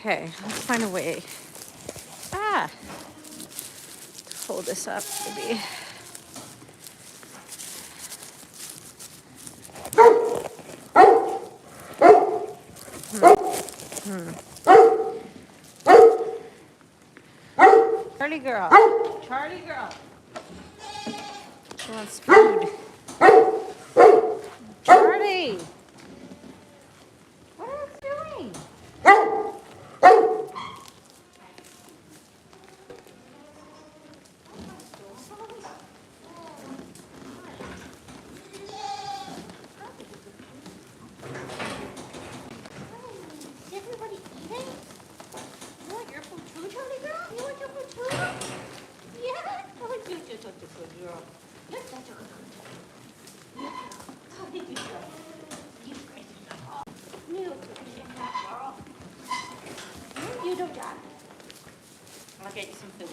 Okay, let's find a way. To hold this up, maybe. Charlie girl. Charlie girl. She wants food. Charlie. What are you doing? Is everybody eating? You want your food too, Charlie girl? You want your food too? Yeah? Oh, you're just such a good girl. You're such a good girl. Oh, good girl. You crazy girl. You crazy girl. You don't die. I'll get you some food.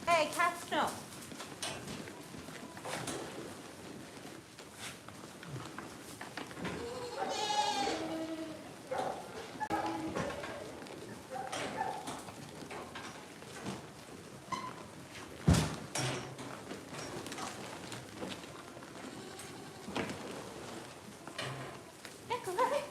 Hey, cats, no. Hey, come over here.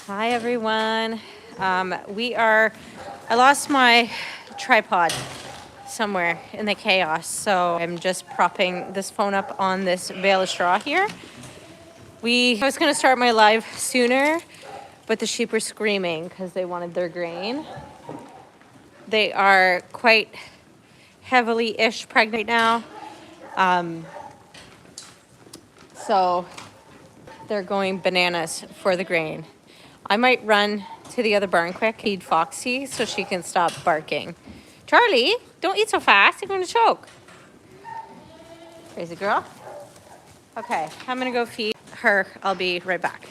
Hi, everyone. I lost my tripod somewhere in the chaos, so I'm just propping this phone up on this bale of straw here. I was going to start my live sooner, but the sheep were screaming because they wanted their grain. They are quite heavily-ish pregnant now, so they're going bananas for the grain. I might run to the other barn quick, feed Foxy so she can stop barking. Charlie, don't eat so fast. You're going to choke. Crazy girl. Okay, I'm going to go feed her. I'll be right back.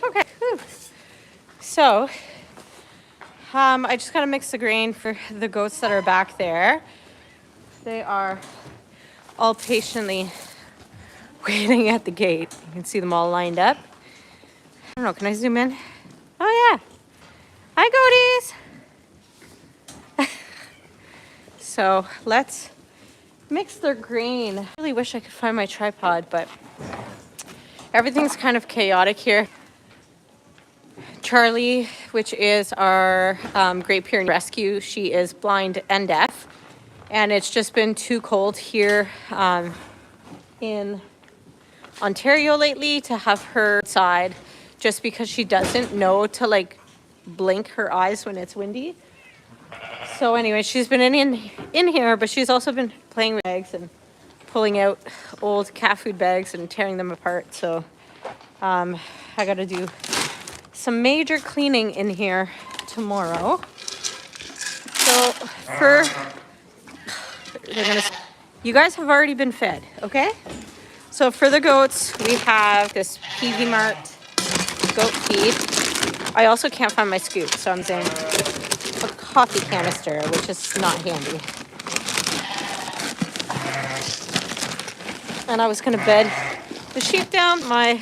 Okay. Whew. So I just gotta mix the grain for the goats that are back there. They are all patiently waiting at the gate. You can see them all lined up. I don't know, can I zoom in? Oh yeah. Hi, goaties. So let's mix their grain. I really wish I could find my tripod, but everything's kind of chaotic here. Charlie, which is our Great Pyrenees Rescue, she is blind and deaf. And it's just been too cold here in Ontario lately to have her outside, just because she doesn't know to like blink her eyes when it's windy. So anyway, she's been in here, but she's also been playing with bags and pulling out old cat food bags and tearing them apart. So I gotta do some major cleaning in here tomorrow. So you guys have already been fed, okay? So for the goats, we have this PV Mart goat feed. I also can't find my scoop, so I'm saying a coffee canister, which is not handy. And I was gonna bed the sheep down. My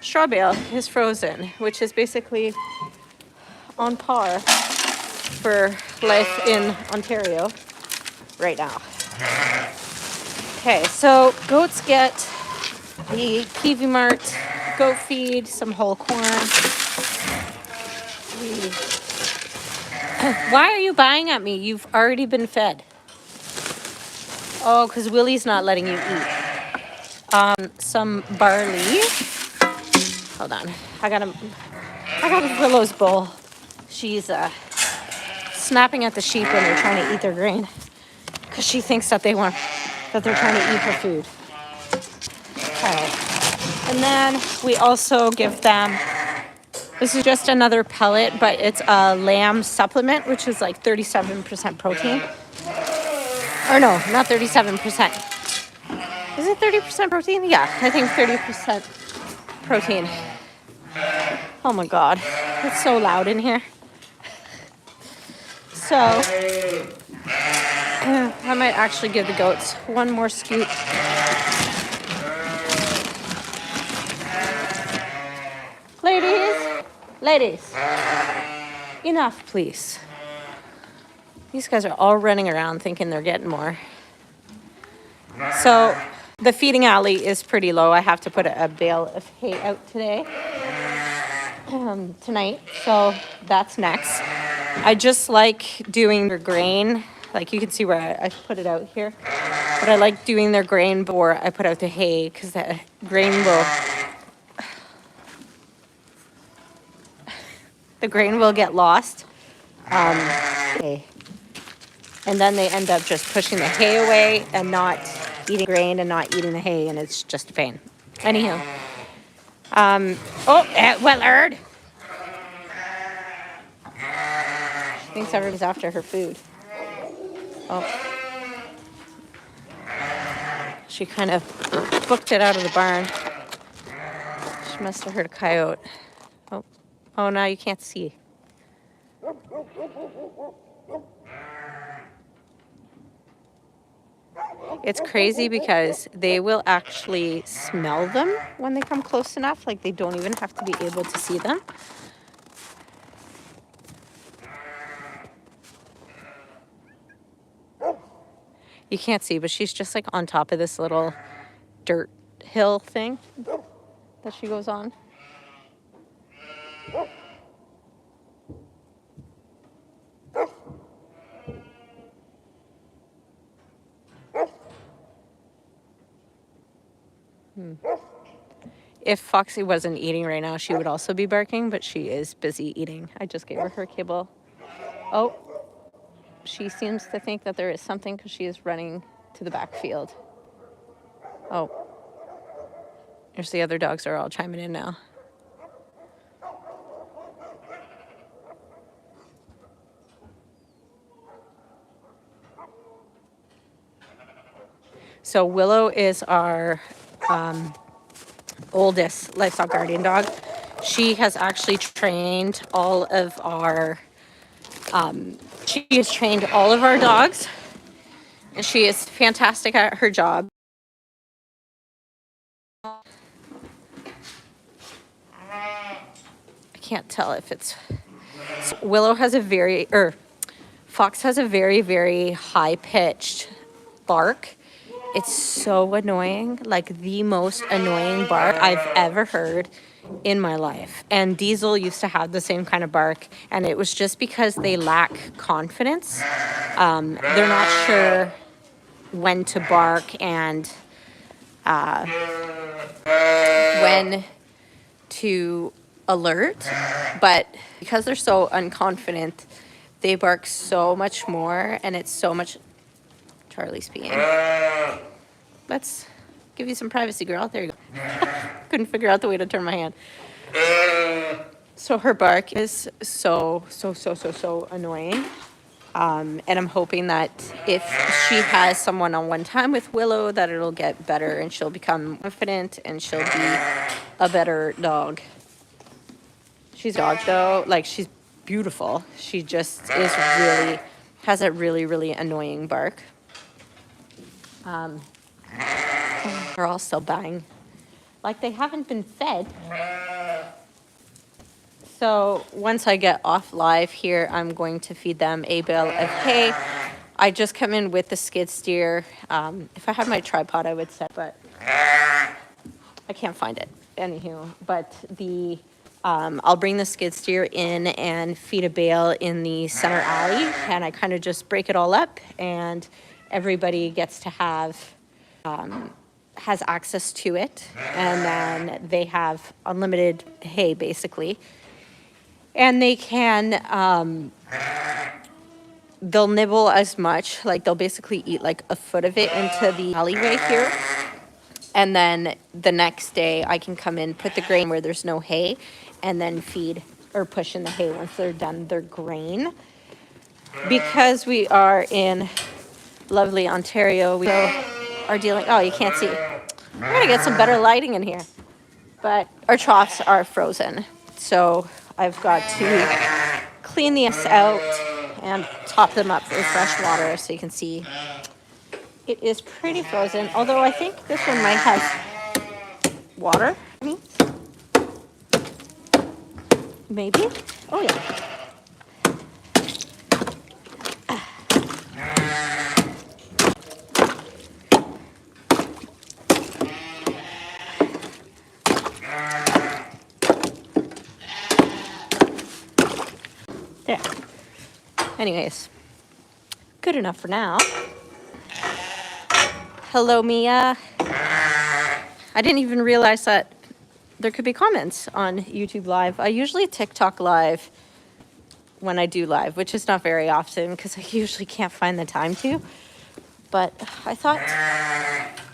straw bale is frozen, which is basically on par for life in Ontario right now. Okay, so goats get the PV Mart goat feed, some whole corn. Why are you buying at me? You've already been fed. Oh, because Willie's not letting you eat. Some barley. Hold on. I got Willow's bowl. She's snapping at the sheep when they're trying to eat their grain, because she thinks that they're trying to eat her food. Okay. And then we also give them, this is just another pellet, but it's a lamb supplement, which is like 37% protein. Or no, not 37%. Is it 30% protein? Yeah, I think 30% protein. Oh my God, it's so loud in here. So I might actually give the goats one more scoop. Ladies, enough, please. These guys are all running around thinking they're getting more. So the feeding alley is pretty low. I have to put a bale of hay out tonight. So that's next. I just like doing their grain. Like you can see where I put it out here. But I like doing their grain before I put out the hay, because the grain will get lost. And then they end up just pushing the hay away and not eating grain and not eating the hay, and it's just a pain. Anyhow. Willard. She thinks everyone's after her food. Oh. She kind of booked it out of the barn. She must have heard a coyote. Oh, now you can't see. It's crazy because they will actually smell them when they come close enough. Like they don't even have to be able to see them. You can't see, but she's just like on top of this little dirt hill thing that she goes on. If Foxy wasn't eating right now, she would also be barking, but she is busy eating. I just gave her kibble. Oh, she seems to think that there is something because she is running to the backfield. Oh, there's the other dogs are all chiming in now. So Willow is our oldest livestock guardian dog. She has actually trained all of our She has trained all of our dogs, and she is fantastic at her job. I can't tell if it's... Willow has a very, Fox has a very, very high-pitched bark. It's so annoying, like the most annoying bark I've ever heard in my life. And Diesel used to have the same kind of bark, and it was just because they lack confidence. They're not sure when to bark and when to alert, but because they're so unconfident, they bark so much more, and it's so much... Charlie's peeing. Let's give you some privacy, girl. There you go. Couldn't figure out the way to turn my hand. So her bark is so annoying. And I'm hoping that if she has someone on one time with Willow, that it'll get better and she'll become confident and she'll be a better dog. She's a dog though, like she's beautiful. She just is really, has a really annoying bark. They're all still dying. Like they haven't been fed. So once I get off live here, I'm going to feed them a bale of hay. I just come in with the skid steer. If I had my tripod, I would set, but I can't find it. Anywho, but the I'll bring the skid steer in and feed a bale in the center alley, and I kind of just break it all up, and everybody gets to have has access to it, and then they have unlimited hay basically. And they can, they'll nibble as much, like they'll basically eat like a foot of it into the alleyway here. And then the next day I can come in, put the grain where there's no hay, and then feed or push in the hay once they're done their grain. Because we are in lovely Ontario, we are dealing, oh, you can't see. We're gonna get some better lighting in here. But our troughs are frozen. So I've got to clean these out and top them up with fresh water so you can see it is pretty frozen. Although I think this one might have water. Maybe. Oh yeah. There. Anyways, good enough for now. Hello, Mia. I didn't even realize that there could be comments on YouTube Live. I usually TikTok Live when I do live, which is not very often because I usually can't find the time to. But I thought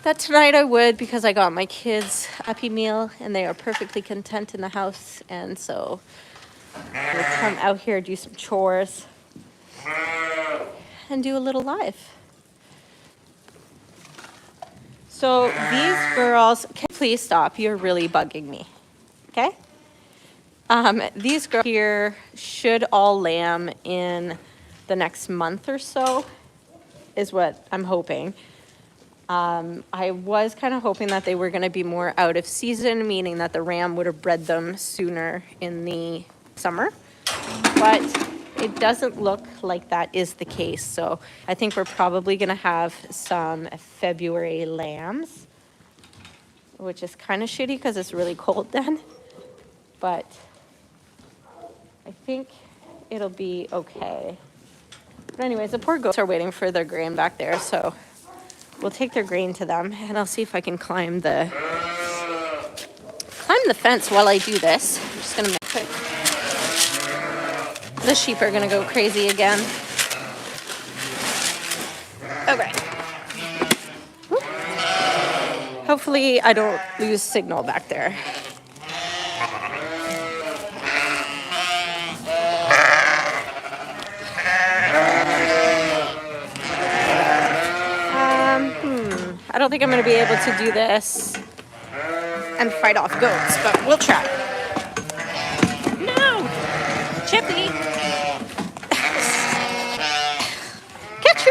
that tonight I would, because I got my kids uppy meal and they are perfectly content in the house. And so we'll come out here, do some chores, and do a little live. So these girls, can you please stop? You're really bugging me. Okay? These girls here should all lamb in the next month or so, is what I'm hoping. I was kind of hoping that they were going to be more out of season, meaning that the ram would have bred them sooner in the summer, but it doesn't look like that is the case. So I think we're probably going to have some February lambs, which is kind of shitty because it's really cold then, but I think it'll be okay. But anyways, the poor goats are waiting for their grain back there, so we'll take their grain to them, and I'll see if I can climb the fence while I do this. I'm just gonna make it. The sheep are gonna go crazy again. Okay. Whoop. Hopefully I don't lose signal back there. I don't think I'm going to be able to do this and fight off goats, but we'll try. No! Chippy!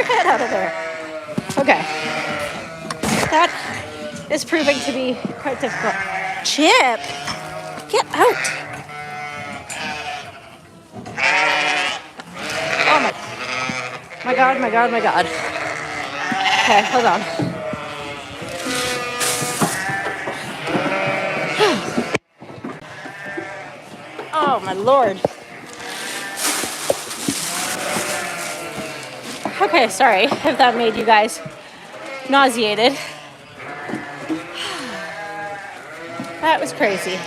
your head out of there. Okay. That is proving to be quite difficult. Chip, get out. Oh my God, my God, my God. Okay, hold on. Oh my Lord. Okay, sorry if that made you guys nauseated. That was crazy.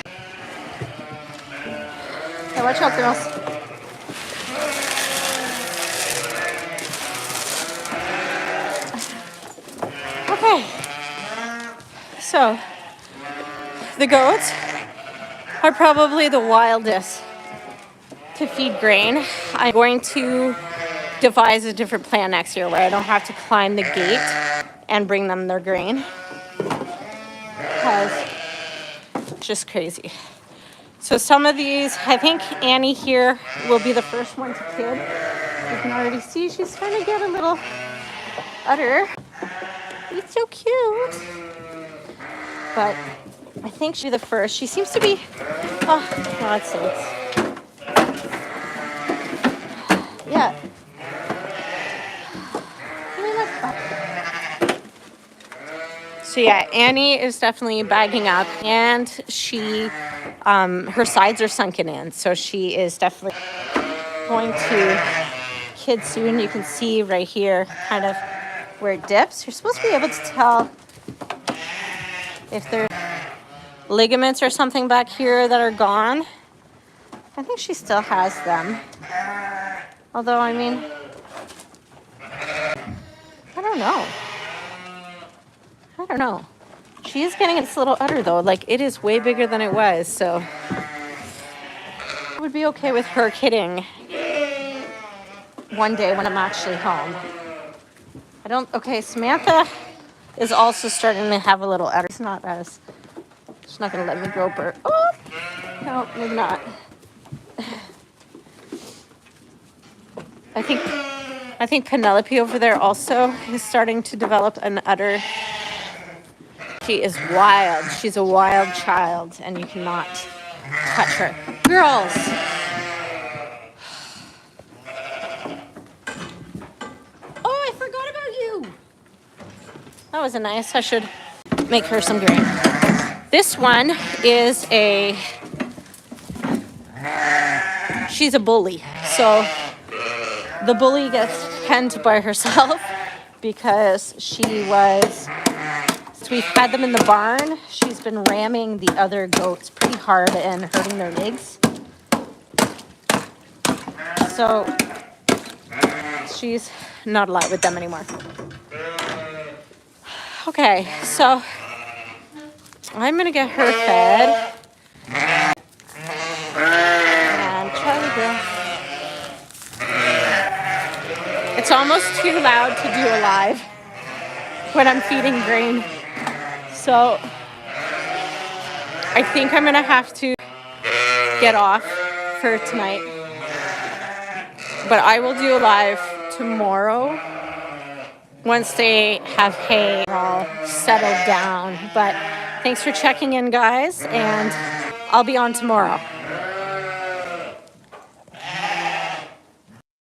Okay, watch out, girls. Okay. So, the goats are probably the wildest to feed grain. I'm going to devise a different plan next year where I don't have to climb the gate and bring them their grain. Because it's just crazy. So some of these, I think Annie here will be the first one to kid. You can already see she's starting to get a little udder. It's so cute. But I think she'll be the first. She seems to be, oh, God sakes. Yeah. So yeah, Annie is definitely bagging up, and she, her sides are sunken in, so she is definitely going to kid soon. You can see right here, kind of where it dips. You're supposed to be able to tell if there's ligaments or something back here that are gone. I think she still has them. Although, I mean, I don't know. I don't know. She is getting this little udder though. Like, it is way bigger than it was, so I would be okay with her kidding one day when I'm actually home. Okay, Samantha is also starting to have a little udder. She's not gonna let me grope her. Oh, no, maybe not. I think Penelope over there also is starting to develop an udder. She is wild. She's a wild child, and you cannot touch her. Girls! Oh, I forgot about you! That was nice. I should make her some grain. This one is she's a bully. So the bully gets penned by herself because we've had them in the barn. She's been ramming the other goats pretty hard and hurting their legs. So she's not allowed with them anymore. Okay, so I'm gonna get her fed. And Charlie girl. It's almost too loud to do a live when I'm feeding grain. So I think I'm gonna have to get off for tonight. But I will do a live tomorrow once they have hay all settled down. But thanks for checking in, guys, and I'll be on tomorrow.